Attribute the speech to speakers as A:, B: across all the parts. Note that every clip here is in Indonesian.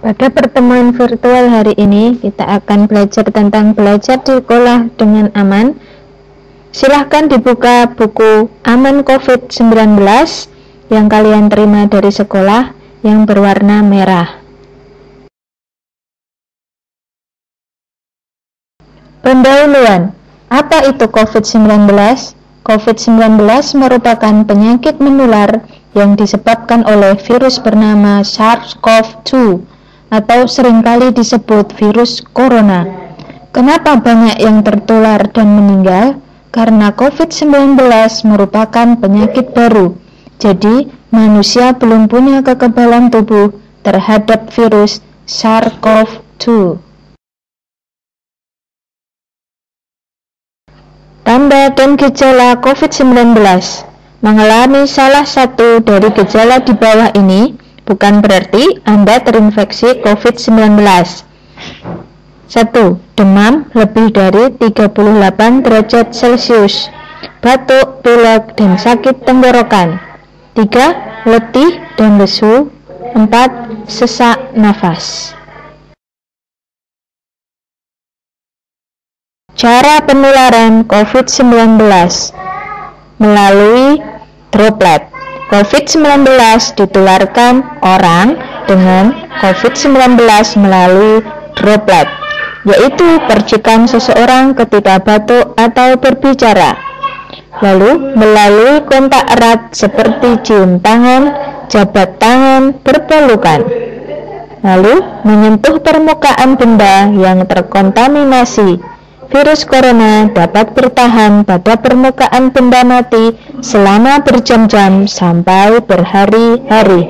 A: Pada pertemuan virtual hari ini, kita akan belajar tentang belajar di sekolah dengan aman. Silahkan dibuka buku Aman COVID-19 yang kalian terima dari sekolah yang berwarna merah. Pendahuluan, apa itu COVID-19? COVID-19 merupakan penyakit menular yang disebabkan oleh virus bernama SARS-CoV-2 atau seringkali disebut virus corona. Kenapa banyak yang tertular dan meninggal? Karena COVID-19 merupakan penyakit baru. Jadi, manusia belum punya kekebalan tubuh terhadap virus SARS-CoV-2. Tanda dan gejala COVID-19. Mengalami salah satu dari gejala di bawah ini bukan berarti Anda terinfeksi COVID-19. 1. Demam lebih dari 38 derajat Celcius, batuk, pilek, dan sakit tenggorokan. 3. Letih dan lesu. 4. Sesak nafas. Cara penularan COVID-19 melalui droplet. COVID-19 ditularkan orang dengan COVID-19 melalui droplet, yaitu percikan seseorang ketika batuk atau berbicara. Lalu melalui kontak erat seperti cium tangan, jabat tangan, berpelukan. Lalu menyentuh permukaan benda yang terkontaminasi. Virus corona dapat bertahan pada permukaan benda mati selama berjam-jam sampai berhari-hari.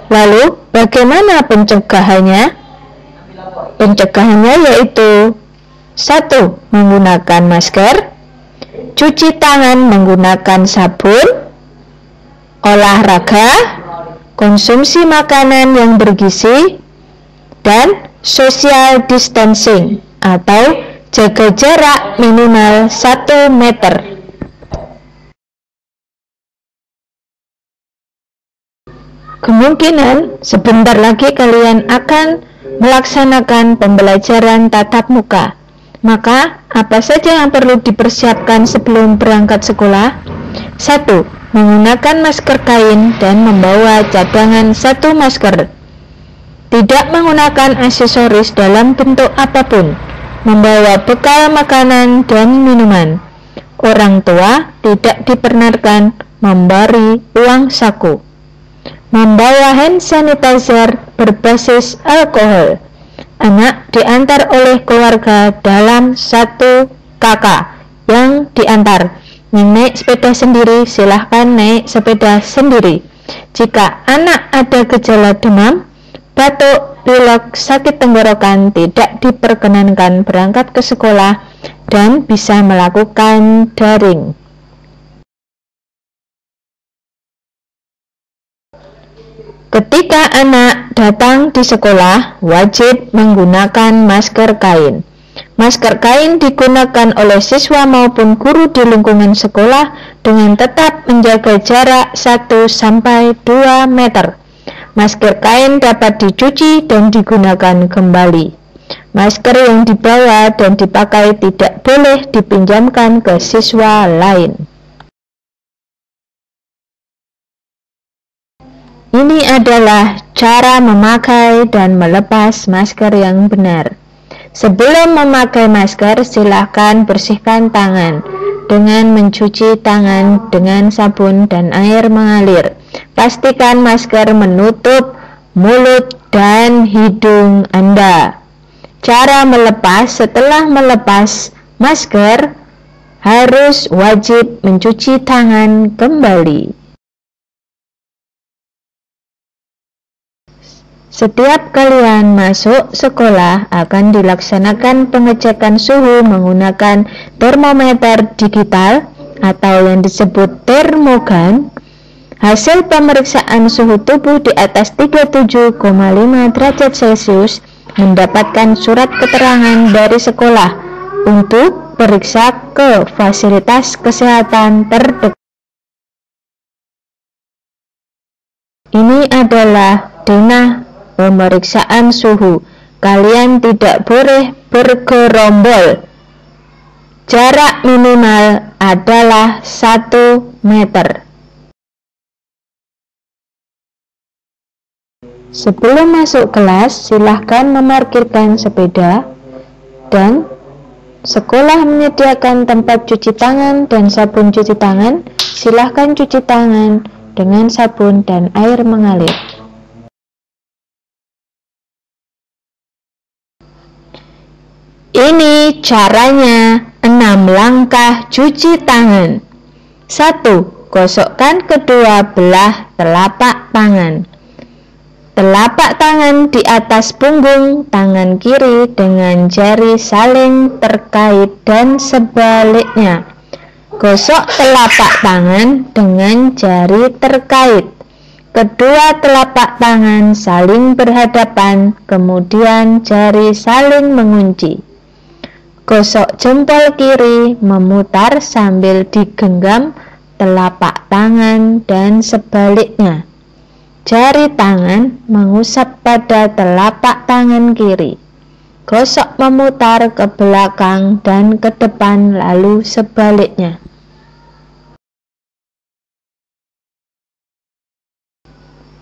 A: Lalu, bagaimana pencegahannya? Pencegahannya yaitu 1. Menggunakan masker, cuci tangan menggunakan sabun, olahraga, konsumsi makanan yang bergizi, dan social distancing atau jaga jarak minimal 1 meter. Kemungkinan sebentar lagi kalian akan melaksanakan pembelajaran tatap muka. Maka, apa saja yang perlu dipersiapkan sebelum berangkat sekolah? 1. Menggunakan masker kain dan membawa cadangan 1 masker. Tidak menggunakan aksesoris dalam bentuk apapun. Membawa bekal makanan dan minuman. Orang tua tidak diperkenankan memberi uang saku. Membawa hand sanitizer berbasis alkohol. Anak diantar oleh keluarga dalam 1 kakak yang diantar. Yang naik sepeda sendiri silahkan naik sepeda sendiri. Jika anak ada gejala demam, batuk, pilek, sakit tenggorokan, tidak diperkenankan berangkat ke sekolah dan bisa melakukan daring. Ketika anak datang di sekolah, wajib menggunakan masker kain. Masker kain digunakan oleh siswa maupun guru di lingkungan sekolah dengan tetap menjaga jarak 1-2 meter. Masker kain dapat dicuci dan digunakan kembali. Masker yang dibawa dan dipakai tidak boleh dipinjamkan ke siswa lain. Ini adalah cara memakai dan melepas masker yang benar. Sebelum memakai masker, silakan bersihkan tangan dengan mencuci tangan dengan sabun dan air mengalir. Pastikan masker menutup mulut dan hidung Anda. Cara melepas: setelah melepas masker, harus wajib mencuci tangan kembali. Setiap kalian masuk sekolah akan dilaksanakan pengecekan suhu menggunakan termometer digital atau yang disebut termogan. Hasil pemeriksaan suhu tubuh di atas 37,5 derajat Celcius mendapatkan surat keterangan dari sekolah untuk periksa ke fasilitas kesehatan terdekat. Ini adalah denah pemeriksaan suhu. Kalian tidak boleh bergerombol. Jarak minimal adalah 1 meter. Sebelum masuk kelas, silahkan memarkirkan sepeda dan sekolah menyediakan tempat cuci tangan dan sabun cuci tangan. Silahkan cuci tangan dengan sabun dan air mengalir. Ini caranya 6 langkah cuci tangan. 1. Gosokkan kedua belah telapak tangan. Telapak tangan di atas punggung tangan kiri dengan jari saling terkait dan sebaliknya. Gosok telapak tangan dengan jari terkait. Kedua telapak tangan saling berhadapan, kemudian jari saling mengunci. Gosok jempol kiri memutar sambil digenggam telapak tangan dan sebaliknya. Jari tangan mengusap pada telapak tangan kiri. Gosok memutar ke belakang dan ke depan lalu sebaliknya.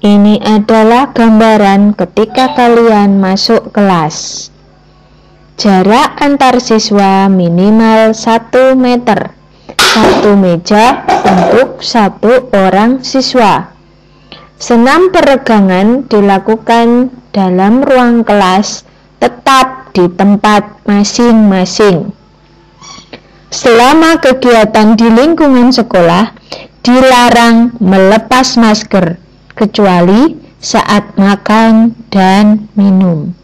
A: Ini adalah gambaran ketika kalian masuk kelas. Jarak antar siswa minimal 1 meter. 1 meja untuk 1 orang siswa. Senam peregangan dilakukan dalam ruang kelas, tetap di tempat masing-masing. Selama kegiatan di lingkungan sekolah, dilarang melepas masker, kecuali saat makan dan minum.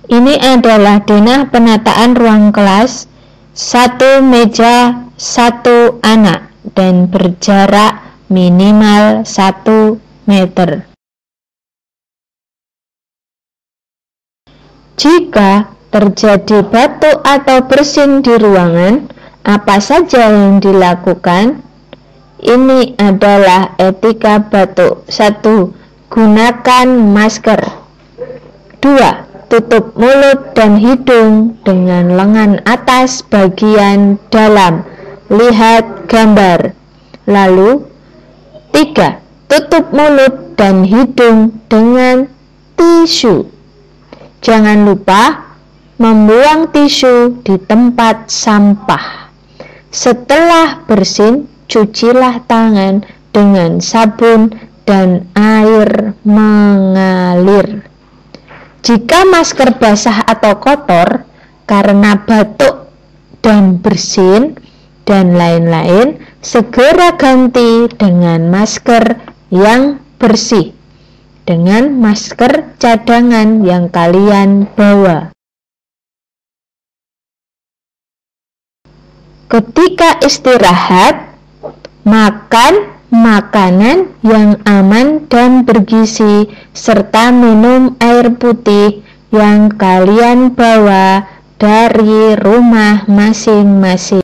A: Ini adalah denah penataan ruang kelas, 1 meja, 1 anak, dan berjarak minimal 1 meter. Jika terjadi batuk atau bersin di ruangan, apa saja yang dilakukan? Ini adalah etika batuk. 1. Gunakan masker. 2. Tutup mulut dan hidung dengan lengan atas bagian dalam. Lihat gambar. Lalu 3. Tutup mulut dan hidung dengan tisu. Jangan lupa membuang tisu di tempat sampah. Setelah bersin, cucilah tangan dengan sabun dan air mengalir. Jika masker basah atau kotor karena batuk dan bersin dan lain-lain, segera ganti dengan masker yang bersih, dengan masker cadangan yang kalian bawa. Ketika istirahat, makan makanan yang aman dan bergizi, serta minum air putih yang kalian bawa dari rumah masing-masing.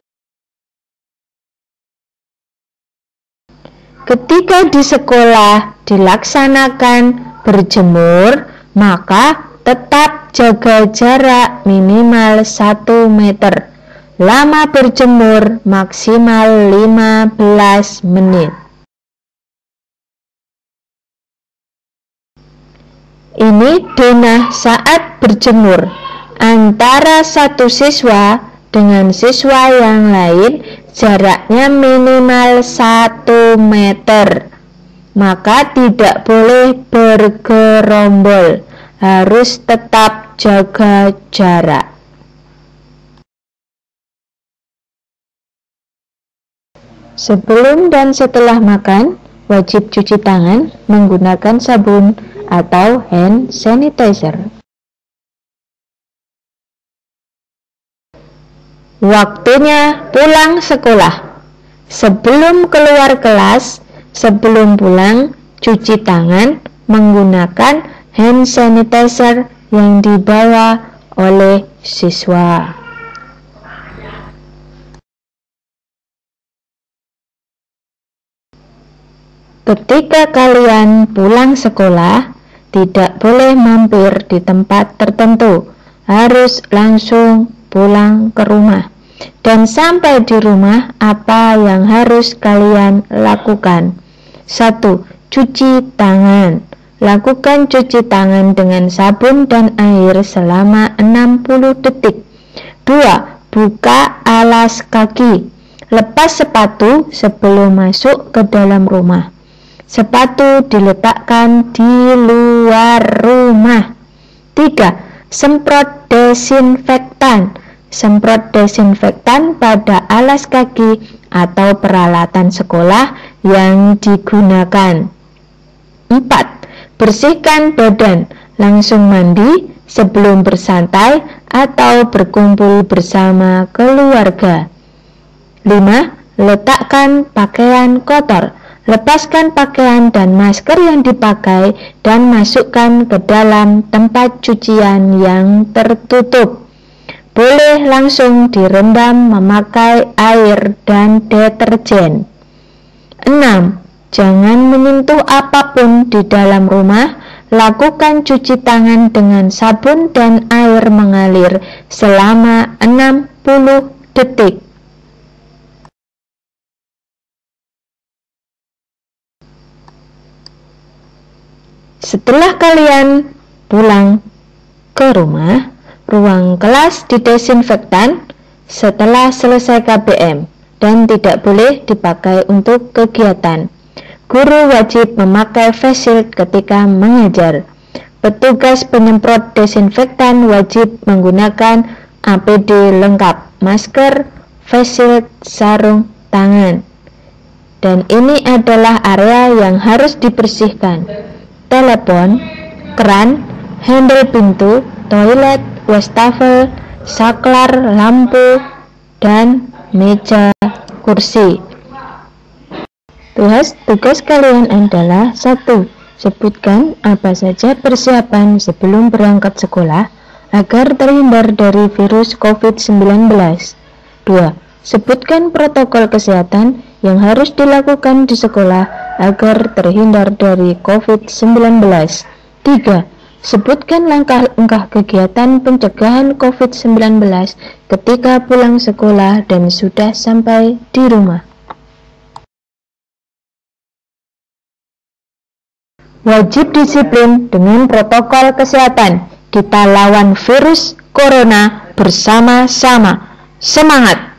A: Ketika di sekolah dilaksanakan berjemur, maka tetap jaga jarak minimal 1 meter. Lama berjemur maksimal 15 menit. Ini denah saat berjemur antara satu siswa dengan siswa yang lain, jaraknya minimal 1 meter. Maka tidak boleh bergerombol, harus tetap jaga jarak. Sebelum dan setelah makan, wajib cuci tangan menggunakan sabun atau hand sanitizer. Waktunya pulang sekolah. Sebelum keluar kelas, sebelum pulang, cuci tangan menggunakan hand sanitizer yang dibawa oleh siswa. Ketika kalian pulang sekolah, tidak boleh mampir di tempat tertentu, harus langsung pulang ke rumah. Dan sampai di rumah, apa yang harus kalian lakukan? 1. Cuci tangan. Lakukan cuci tangan dengan sabun dan air selama 60 detik. 2. Buka alas kaki. Lepas sepatu sebelum masuk ke dalam rumah. Sepatu diletakkan di luar rumah. 3. Semprot desinfektan. Semprot desinfektan pada alas kaki atau peralatan sekolah yang digunakan. 4. Bersihkan badan. Langsung mandi sebelum bersantai atau berkumpul bersama keluarga. 5. Letakkan pakaian kotor. Lepaskan pakaian dan masker yang dipakai dan masukkan ke dalam tempat cucian yang tertutup. Boleh langsung direndam memakai air dan deterjen. 6. Jangan menyentuh apapun di dalam rumah. Lakukan cuci tangan dengan sabun dan air mengalir selama 60 detik. Setelah kalian pulang ke rumah, ruang kelas didesinfektan setelah selesai KBM dan tidak boleh dipakai untuk kegiatan. Guru wajib memakai face shield ketika mengajar. Petugas penyemprot desinfektan wajib menggunakan APD lengkap, masker, face shield, sarung tangan. Dan ini adalah area yang harus dibersihkan. Telepon, keran, handle pintu, toilet, wastafel, saklar, lampu, dan meja kursi. Tugas kalian adalah 1. Sebutkan apa saja persiapan sebelum berangkat sekolah agar terhindar dari virus COVID-19. 2. Sebutkan protokol kesehatan yang harus dilakukan di sekolah agar terhindar dari COVID-19. 3. Sebutkan langkah-langkah kegiatan pencegahan COVID-19 ketika pulang sekolah dan sudah sampai di rumah. Wajib disiplin dengan protokol kesehatan. Kita lawan virus corona bersama-sama. Semangat!